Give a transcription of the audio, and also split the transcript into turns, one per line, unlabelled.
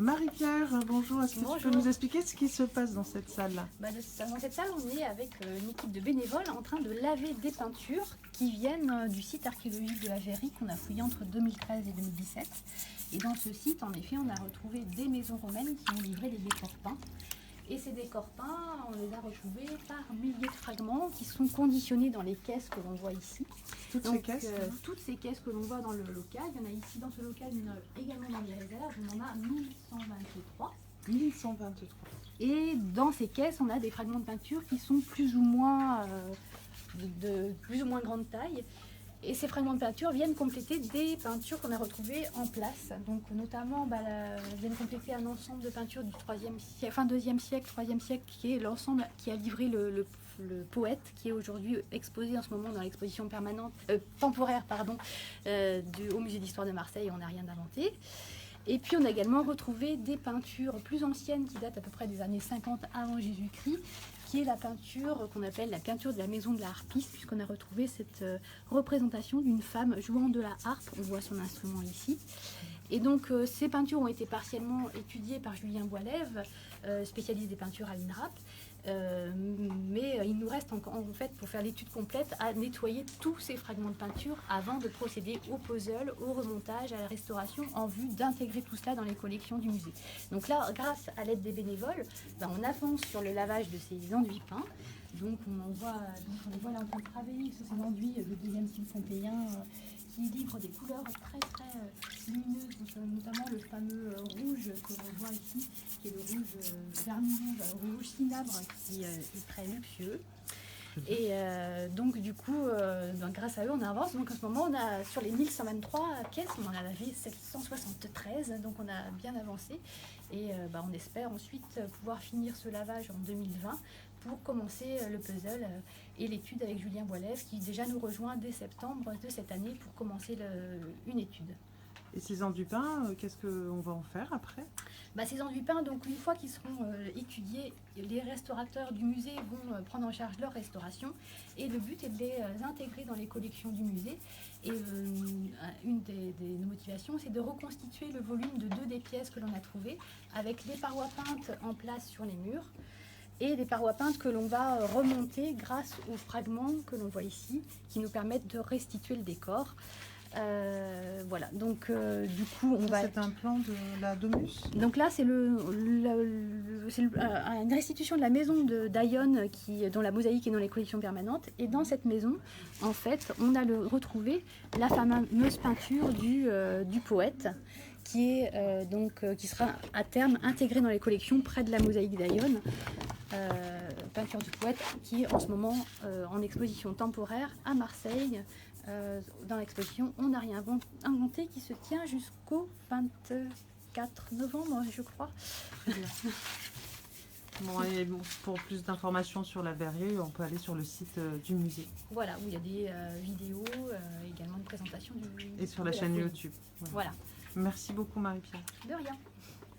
Marie-Pierre, bonjour. Est-ce que tu peux nous expliquer ce qui se passe dans cette salle-là?
Dans cette salle, on est avec une équipe de bénévoles en train de laver des peintures qui viennent du site archéologique de la Verrie qu'on a fouillé entre 2013 et 2017. Et dans ce site, en effet, on a retrouvé des maisons romaines qui ont livré des décors peints. Et ces décors peints, on les a retrouvés par milliers de fragments qui sont conditionnés dans les caisses que l'on voit ici.
Toutes
ces caisses que l'on voit dans le local, il y en a ici dans ce local, il y en a également dans les réserves, on en a 1123.
1123.
Et dans ces caisses, on a des fragments de peinture qui sont plus ou moins de plus ou moins grande taille. Et ces fragments de peinture viennent compléter des peintures qu'on a retrouvées en place. Donc notamment, viennent compléter un ensemble de peintures du 3e siècle, fin 2e siècle, 3e siècle, qui est l'ensemble qui a livré le poète, qui est aujourd'hui exposé en ce moment dans l'exposition temporaire au musée d'histoire de Marseille. On n'a rien inventé. Et puis on a également retrouvé des peintures plus anciennes qui datent à peu près des années 50 avant Jésus-Christ, qui est la peinture qu'on appelle la peinture de la maison de la harpiste, puisqu'on a retrouvé cette représentation d'une femme jouant de la harpe. On voit son instrument ici. Et donc ces peintures ont été partiellement étudiées par Julien Boilève, spécialiste des peintures à l'INRAP. Mais il nous reste en fait, pour faire l'étude complète, à nettoyer tous ces fragments de peinture avant de procéder au puzzle, au remontage, à la restauration, en vue d'intégrer tout cela dans les collections du musée. Donc là, grâce à l'aide des bénévoles, on avance sur le lavage de ces enduits peints. Donc on les voit là en train de travailler sur ces enduits de 2e style pompéien qui livrent des couleurs très lumineuses, notamment le fameux rouge que l'on voit ici, qui est le rouge vermillon, rouge cinabre, qui est très luxueux. Et donc du coup, grâce à eux, on avance. Donc en ce moment, on a sur les 1123 caisses, on en a lavé 773, donc on a bien avancé. Et on espère ensuite pouvoir finir ce lavage en 2020 pour commencer le puzzle et l'étude avec Julien Boilève, qui déjà nous rejoint dès septembre de cette année pour commencer une étude.
Et ces enduits peints, qu'est-ce qu'on va en faire après?
Ces enduits peints, donc une fois qu'ils seront étudiés, les restaurateurs du musée vont prendre en charge leur restauration. Et le but est de les intégrer dans les collections du musée. Et une des motivations, c'est de reconstituer le volume de 2 des pièces que l'on a trouvées, avec les parois peintes en place sur les murs, et des parois peintes que l'on va remonter grâce aux fragments que l'on voit ici, qui nous permettent de restituer le décor. Voilà, donc du coup on va...
C'est un plan de la Domus.
Donc là c'est une restitution de la maison d'Ayonne dont la mosaïque est dans les collections permanentes. Et dans cette maison, en fait, on a retrouvé la fameuse peinture du poète, qui sera à terme intégrée dans les collections près de la mosaïque d'Ayonne. Peinture du poète qui est en ce moment en exposition temporaire à Marseille. Dans l'exposition On n'a rien inventé, qui se tient jusqu'au 24 novembre, je crois.
Et pour plus d'informations sur la Verrie, on peut aller sur le site du musée.
Voilà, où il y a des vidéos, également une présentation
et sur la chaîne YouTube.
Voilà.
Merci beaucoup Marie-Pierre.
De rien.